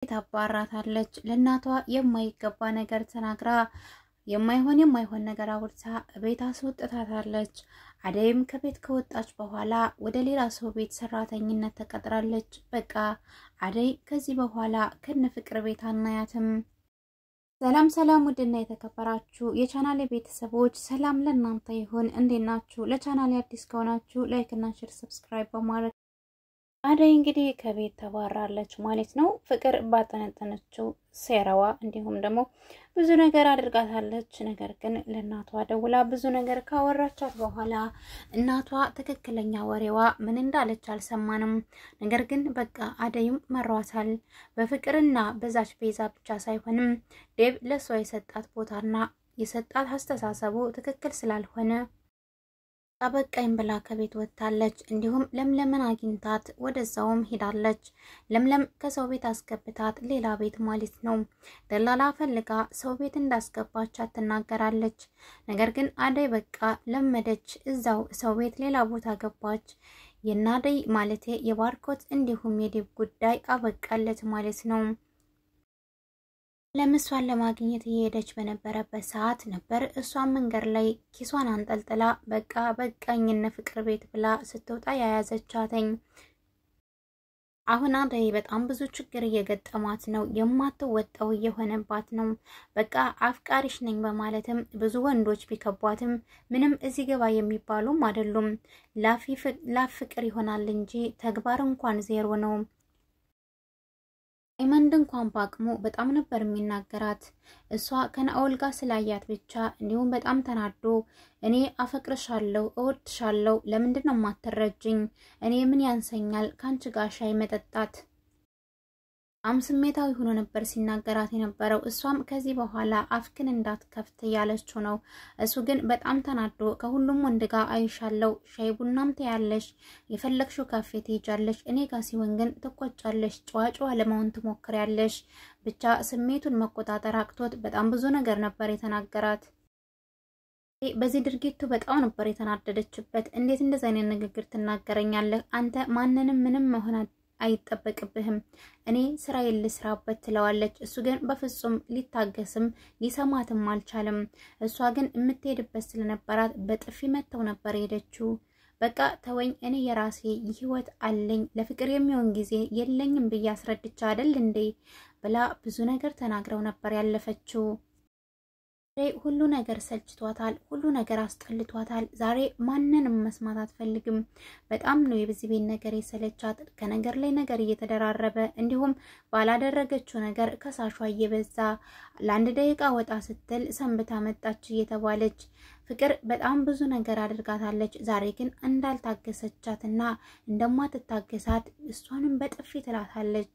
ታባራታለች ለናቷ የማይገባ ነገር ተናግራ የማይሆን ነገር አውርታ ቤት አስወጥታታለች። አደይም ከቤት ከወጣች በኋላ ወደ ሌላ ሰው ቤት ሰራተኝነት ተቀጥራለች። በቃ አደይ ከዚህ በኋላ ከነ ፍቅር ቤት አናያትም። ሰላም ውድና የተከበራችሁ የቻናሌ ቤተሰቦች ሰላም ለእናንተ ይሁን። እንዴት ናችሁ? ለቻናሌ አዲስ ከሆናችሁ ላይክ እና ሼር ሰብስክራይብ በማድረግ አደይ እንግዲህ ከቤት ተባራለች ማለት ነው። ፍቅር ባጠነጠነችው ሴራዋ እንዲሁም ደግሞ ብዙ ነገር አድርጋታለች። ነገር ግን ለናቷ ደውላ ብዙ ነገር ካወራቻት በኋላ እናቷ ትክክለኛ ወሬዋ ምን እንዳለች አልሰማንም። ነገር ግን በቃ አደይም መሯታል። በፍቅርና በዛች ቤዛ ብቻ ሳይሆንም ዴብ ለሷ የሰጣት ቦታና የሰጣት አስተሳሰቡ ትክክል ስላልሆነ አበቃኝ ብላ ከቤት ወጣለች። እንዲሁም ለምለምን አግኝታት ወደዛውም ሄዳለች። ለምለም ከሰው ቤት አስገብታት ሌላ ቤት ማለት ነው ደላላ ፈልጋ ሰው ቤት እንዳስገባቻት ትናገራለች። ነገር ግን አደይ በቃ ለመደች። እዛው ሰው ቤት ሌላ ቦታ ገባች። የናደይ ማለቴ የባርኮት እንዲሁም የዴብ ጉዳይ አበቃለት ማለት ነው። ለምሷን ለማግኘት እየሄደች በነበረበት ሰዓት ነበር እሷን መንገድ ላይ ኪሷን አንጠልጥላ በቃ በቃኝነ ፍቅር ቤት ብላ ስትወጣ ያያዘቻተኝ። አሁን አደይ በጣም ብዙ ችግር እየገጠማት ነው። የማትወጣው እየሆነባት ነው። በቃ አፍቃሪሽ ነኝ በማለትም ብዙ ወንዶች ቢከቧትም ምንም እዚህ ገባ የሚባሉም አይደሉም። ላፍ ፍቅር ይሆናል እንጂ ተግባር እንኳን ዜሮ ነው። ኤመንድ እንኳን ባቅሙ በጣም ነበር የሚናገራት። እሷ ከናኦል ጋር ስላያት ብቻ እንዲሁም በጣም ተናዶ እኔ አፈቅርሻለሁ እወድሻለሁ ለምንድነው ማትረጅኝ? እኔ ምን ያንሰኛል ካንቺ ጋር ሻይ መጠጣት? ስሜታዊ ሆኖ ነበር ሲናገራት የነበረው። እሷም ከዚህ በኋላ አፍክን እንዳትከፍት ያለችው ነው። እሱ ግን በጣም ተናዶ ከሁሉም ወንድ ጋር አይሻለው ሻይ ቡናም ተያለሽ የፈለግሽው ካፌ ትሄጃለሽ፣ እኔ ጋር ሲሆን ግን ትቆጫለሽ፣ ጨዋጨዋ ለመሆን ትሞክሪያለሽ። ብቻ ስሜቱን መቆጣጠር አቅቶት በጣም ብዙ ነገር ነበር የተናገራት። በዚህ ድርጊቱ በጣም ነበር የተናደደችበት። እንዴት እንደዛ አይነት ንግግር ትናገረኛለህ? አንተ ማንንም ምንም መሆን አይጠበቅብህም፣ እኔ ስራዬን ልስራበት ትለዋለች። እሱ ግን በፍጹም ሊታገስም ሊሰማትም አልቻለም። እሷ ግን የምትሄድበት ስለነበራት በጥፊ መተው ነበር ሄደችው። በቃ ተወኝ፣ እኔ የራሴ ህይወት አለኝ፣ ለፍቅር የሚሆን ጊዜ የለኝም ብዬ አስረድቻ አይደል እንዴ ብላ ብዙ ነገር ተናግረው ነበር ያለፈችው። ሁሉ ነገር ሰልችቷታል። ሁሉ ነገር አስጠልቷታል። ዛሬ ማንንም መስማት አትፈልግም። በጣም ነው የዚህ ቤት ነገር የሰለቻት። ከነገር ላይ ነገር እየተደራረበ እንዲሁም ባላደረገችው ነገር ከሳሿ እየበዛ ለአንድ ደቂቃ ወጣ ስትል ሰንብታ መጣች እየተባለች ፍቅር በጣም ብዙ ነገር አድርጋታለች። ዛሬ ግን እንዳልታገሰቻትና እንደማትታገሳት እሷንም በጥፊ ትላታለች።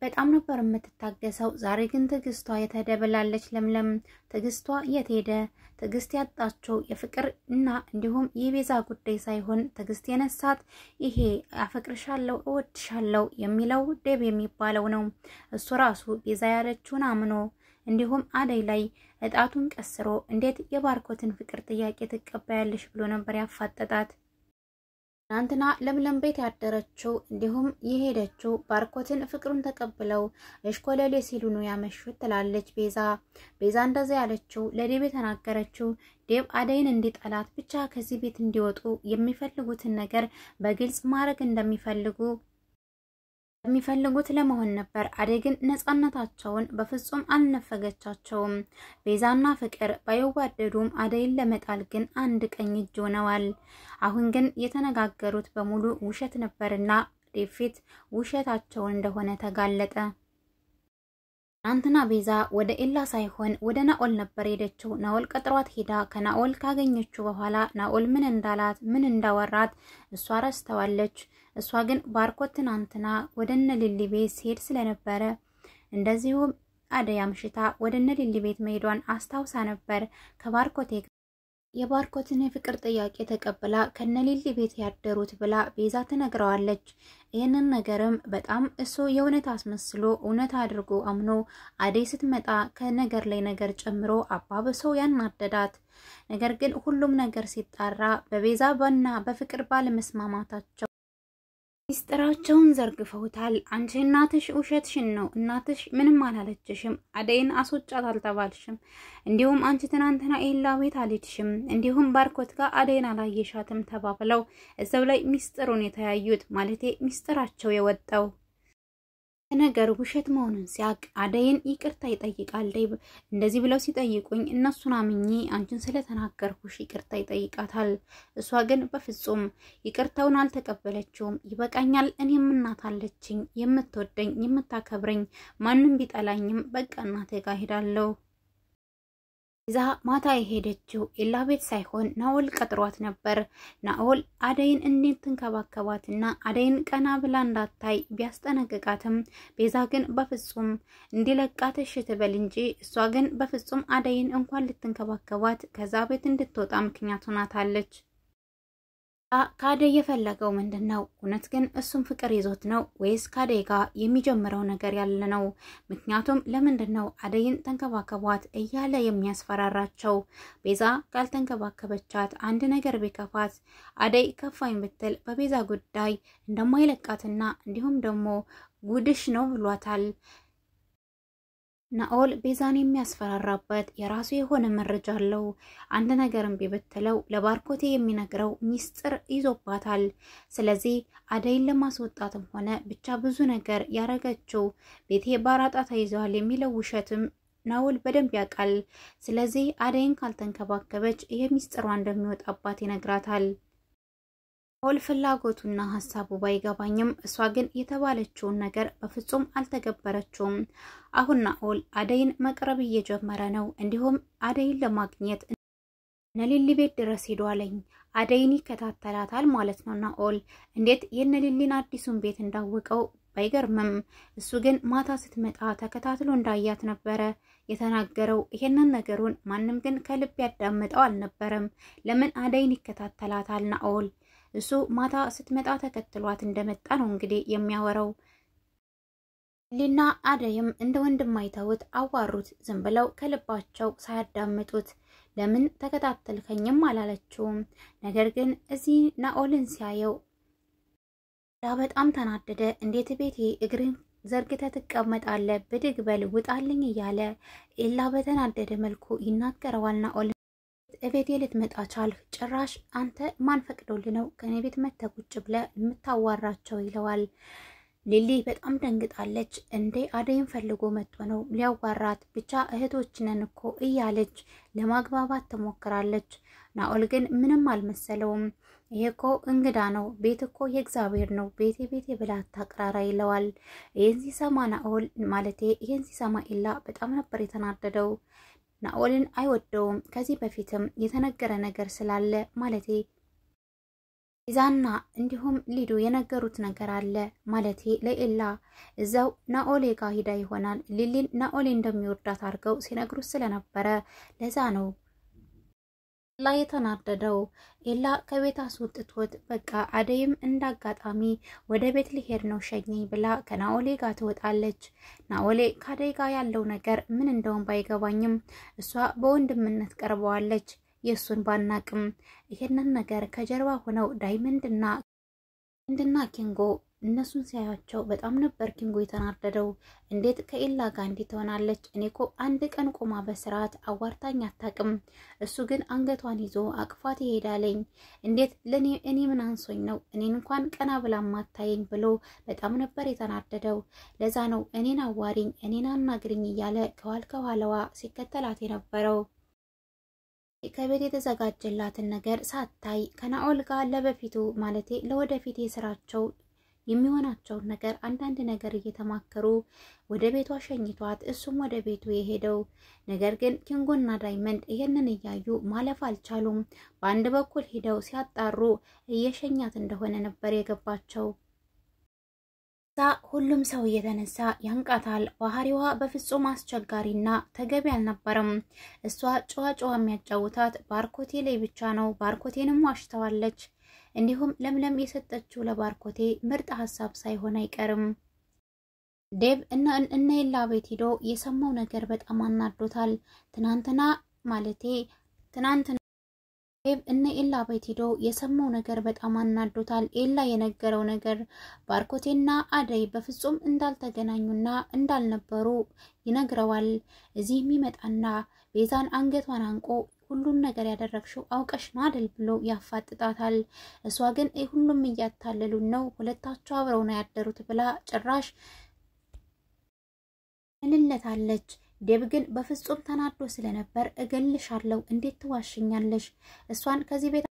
በጣም ነበር የምትታገሰው። ዛሬ ግን ትግስቷ የተደበላለች። ለምለም ትግስቷ የት ሄደ? ትግስት ያጣቸው የፍቅር እና እንዲሁም የቤዛ ጉዳይ ሳይሆን ትግስት የነሳት ይሄ አፈቅርሻለሁ እወድሻለሁ የሚለው ዴብ የሚባለው ነው። እሱ ራሱ ቤዛ ያለችውን አምኖ እንዲሁም አደይ ላይ እጣቱን ቀስሮ እንዴት የባርኮትን ፍቅር ጥያቄ ትቀበያለሽ ብሎ ነበር ያፋጠጣት። አንተና ለምለም ቤት ያደረችው እንዲሁም የሄደችው ባርኮትን ፍቅሩን ተቀበለው እሽኮለሌ ሲሉ ነው ያመሹት ትላለች ቤዛ እንደዛ ያለችው ለዴብ ተናገረችው። ዴብ አደይን እንዲጠላት ብቻ ከዚህ ቤት እንዲወጡ የሚፈልጉትን ነገር በግልጽ ማድረግ የሚፈልጉት ለመሆን ነበር። አደይ ግን ነፃነታቸውን በፍጹም አልነፈገቻቸውም። ቤዛና ፍቅር ባይዋደዱም አደይን ለመጣል ግን አንድ ቀኝ እጅ ሆነዋል። አሁን ግን የተነጋገሩት በሙሉ ውሸት ነበርና ዴፊት ውሸታቸው እንደሆነ ተጋለጠ። አንተና ቤዛ ወደ ኤላ ሳይሆን ወደ ናኦል ነበር ሄደችው። ናኦል ቀጥሯት ሄዳ ከናኦል ካገኘችው በኋላ ናኦል ምን እንዳላት ምን እንዳወራት እሷ ረስተዋለች። እሷ ግን ባርኮት ትናንትና ወደነ ሊሊ ቤት ሲሄድ ስለነበረ እንደዚሁም አደይ አምሽታ ወደነ ሊሊ ቤት መሄዷን አስታውሳ ነበር። ከባርኮቴ የባርኮትን የፍቅር ጥያቄ ተቀበላ ከነሊሊ ቤት ያደሩት ብላ ቤዛ ተነግረዋለች። ይሄንን ነገርም በጣም እሱ የእውነት አስመስሎ እውነት አድርጎ አምኖ አደይ ስትመጣ ከነገር ላይ ነገር ጨምሮ አባብሶ ያናደዳት። ነገር ግን ሁሉም ነገር ሲጣራ በቤዛ በና በፍቅር ባለመስማማታቸው ሚስጥራቸውን ዘርግፈውታል። አንቺ እናትሽ ውሸትሽን ነው፣ እናትሽ ምንም አላለችሽም፣ አደይን አስወጫት አልተባልሽም፣ እንዲሁም አንቺ ትናንትና ኤላ ቤት አልሄድሽም፣ እንዲሁም ባርኮት ጋር አደይን አላየሻትም ተባብለው እዛው ላይ ሚስጥሩን የተያዩት ማለቴ ሚስጥራቸው የወጣው ነገር ውሸት መሆኑን ሲያቅ አደይን ይቅርታ ይጠይቃል። ዴብ እንደዚህ ብለው ሲጠይቁኝ እነሱን አምኜ አንቺን ስለተናገርኩሽ ይቅርታ ይጠይቃታል። እሷ ግን በፍጹም ይቅርታውን አልተቀበለችውም። ይበቃኛል፣ እኔም እናት አለችኝ የምትወደኝ የምታከብረኝ፣ ማንም ቢጠላኝም በቃ እናቴ ጋር ሄዳለሁ። እዛ ማታ የሄደችው ኤላ ቤት ሳይሆን ናኦል ቀጥሯት ነበር። ናኦል አደይን እንዴት ትንከባከባትና አደይን ቀና ብላ እንዳታይ ቢያስጠነቅቃትም ቤዛ ግን በፍጹም እንዲለቃት እሺ ትበል እንጂ እሷ ግን በፍጹም አደይን እንኳን ልትንከባከባት ከዛ ቤት እንድትወጣ ምክንያት ሆናታለች። ካደይ የፈለገው ምንድነው? እውነት ግን እሱም ፍቅር ይዞት ነው ወይስ ካደይ ጋር የሚጀምረው ነገር ያለ ነው? ምክንያቱም ለምንድነው አደይን ተንከባከቧት እያለ የሚያስፈራራቸው? ቤዛ ካልተንከባከበቻት አንድ ነገር ቢከፋት አደይ ከፋኝ ብትል በቤዛ ጉዳይ እንደማይለቃትና እንዲሁም ደግሞ ጉድሽ ነው ብሏታል። ናኦል ቤዛን የሚያስፈራራበት የራሱ የሆነ መረጃ አለው። አንድ ነገርም ቢበትለው ለባርኮቴ የሚነግረው ሚስጥር ይዞባታል። ስለዚህ አደይን ለማስወጣትም ሆነ ብቻ ብዙ ነገር ያረገችው ቤቴ ባራጣ ተይዟል የሚለው ውሸትም ናኦል በደንብ ያውቃል። ስለዚህ አደይን ካልተንከባከበች ይሄ ሚስጥሯ እንደሚወጣባት ይነግራታል። ናኦል ፍላጎቱና ሐሳቡ ባይገባኝም እሷ ግን የተባለችውን ነገር በፍጹም አልተገበረችውም። አሁን ናኦል አደይን መቅረብ እየጀመረ ነው። እንዲሁም አደይን ለማግኘት ነሊሊ ቤት ድረስ ሄዷለኝ። አደይን ይከታተላታል ማለት ነው ናኦል። እንዴት የነሊሊን አዲሱን ቤት እንዳወቀው ባይገርምም እሱ ግን ማታ ስትመጣ ተከታትሎ እንዳያት ነበረ የተናገረው። ይሄንን ነገሩን ማንም ግን ከልብ ያዳመጠው አልነበረም። ለምን አደይን ይከታተላታል ናኦል? እሱ ማታ ስትመጣ ተከትሏት እንደመጣ ነው እንግዲህ የሚያወራው። ሊና አደይም እንደ ወንድም አይተውት አዋሩት። ዝም ብለው ከልባቸው ሳያዳምጡት ለምን ተከታተልከኝም አላለችውም። ነገር ግን እዚህ ናኦልን ሲያየው በጣም ተናደደ። እንዴት ቤቴ እግርን ዘርግተ ተቀመጣለ? ብድግ በል ውጣልኝ እያለ ኤላ በተናደደ መልኩ ይናገረዋል ናኦል። እቤቴ ልትመጣ ቻልክ? ጭራሽ አንተ ማን ፈቅዶልህ ነው ከኔ ቤት መተህ ቁጭ ብለህ የምታዋራቸው? ይለዋል። ሊሊ በጣም ደንግጣለች። እንዴ አደይን ፈልጎ መጥቶ ነው ሊያዋራት፣ ብቻ እህቶች ነን እኮ እያለች ለማግባባት ትሞክራለች። ናኦል ግን ምንም አልመሰለውም። ይሄ እኮ እንግዳ ነው፣ ቤት እኮ የእግዚአብሔር ነው፣ ቤቴ ቤቴ ብላ አታቅራራ ይለዋል። ይህን ሲሰማ ናኦል ማለቴ ይህን ሲሰማ ኤላ በጣም ነበር የተናደደው። ናኦልን አይወደውም። ከዚህ በፊትም የተነገረ ነገር ስላለ ማለቴ ኢዛና እንዲሁም ሊዱ የነገሩት ነገር አለ ማለቴ ለኤላ እዛው ናኦሌ ጋር ሂዳ ይሆናል። ሊሊን ናኦሌ እንደሚወዳት አድርገው ሲነግሩት ስለነበረ ለዛ ነው ኤላ የተናደደው። ኤላ ከቤት አስወጥቶት በቃ አደይም እንዳጋጣሚ ወደ ቤት ሊሄድ ነው ሸኘኝ ብላ ከናኦሌ ጋር ትወጣለች። ናኦሌ ከአደይ ጋር ያለው ነገር ምን እንደሆነ ባይገባኝም እሷ በወንድምነት ቀርበዋለች። የሱን ባናቅም ይሄንን ነገር ከጀርባ ሆነው ዳይመንድና ኪንጎ እነሱን ሲያያቸው በጣም ነበር ኪንጎ የተናደደው። እንዴት ከኤላ ጋር እንዴት ትሆናለች? እኔኮ አንድ ቀን ቆማ በስርዓት አዋርታኝ አታቅም። እሱ ግን አንገቷን ይዞ አቅፋት ይሄዳለኝ። እንዴት እኔ ምን አንሶኝ ነው እኔን እንኳን ቀና ብላ ማታየኝ ብሎ በጣም ነበር የተናደደው። ለዛ ነው እኔን አዋሪኝ እኔን አናግሪኝ እያለ ከኋላዋ ሲከተላት የነበረው። ከቤት የተዘጋጀላትን ነገር ሳታይ ከናኦል ጋር ለበፊቱ ማለቴ ለወደፊት የስራቸው የሚሆናቸው ነገር አንዳንድ ነገር እየተማከሩ ወደ ቤቷ ሸኝቷት እሱም ወደ ቤቱ የሄደው። ነገር ግን ኪንጎና ዳይመንድ ይሄንን እያዩ ማለፍ አልቻሉም። በአንድ በኩል ሄደው ሲያጣሩ እየሸኛት እንደሆነ ነበር የገባቸው። ሁሉም ሰው እየተነሳ ያንቃታል። ባህሪዋ በፍጹም አስቸጋሪና ተገቢ አልነበረም። እሷ ጨዋ የሚያጫውታት ባርኮቴ ላይ ብቻ ነው። ባርኮቴንም ዋሽተዋለች። እንዲሁም ለምለም የሰጠችው ለባርኮቴ ምርጥ ሐሳብ ሳይሆን አይቀርም። ዴብ እና ኤላ ቤት ሄዶ የሰማው ነገር በጣም አናዶታል። ትናንትና ዴብ እነ ኤላ ቤት ሄዶ የሰማው ነገር በጣም አናዶታል። ኤላ የነገረው ነገር ባርኮቴና አደይ በፍጹም እንዳልተገናኙና እንዳልነበሩ ይነግረዋል። እዚህ የሚመጣና ቤዛን አንገቷን አንቆ ሁሉን ነገር ያደረግሽው አውቀሽ ነው አይደል ብሎ ያፋጥጣታል። እሷ ግን ሁሉም እያታለሉን ነው፣ ሁለታቸው አብረው ነው ያደሩት ብላ ጭራሽ እንለታለች። ዴብ ግን በፍጹም ተናዶ ስለነበር እገልሻለሁ፣ እንዴት ትዋሽኛለሽ? እሷን ከዚህ ቤት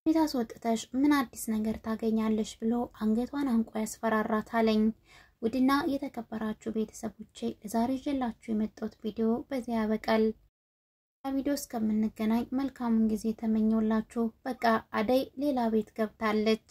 አስወጥተሽ ምን አዲስ ነገር ታገኛለሽ ብሎ አንገቷን አንቆ ያስፈራራታለኝ። ውድና የተከበራችሁ ቤተሰቦቼ ለዛሬ ይዤላችሁ የመጣሁት ቪዲዮ በዚህ ያበቃል። ቪዲዮ እስከምንገናኝ መልካሙን ጊዜ ተመኘውላችሁ። በቃ አደይ ሌላ ቤት ገብታለች።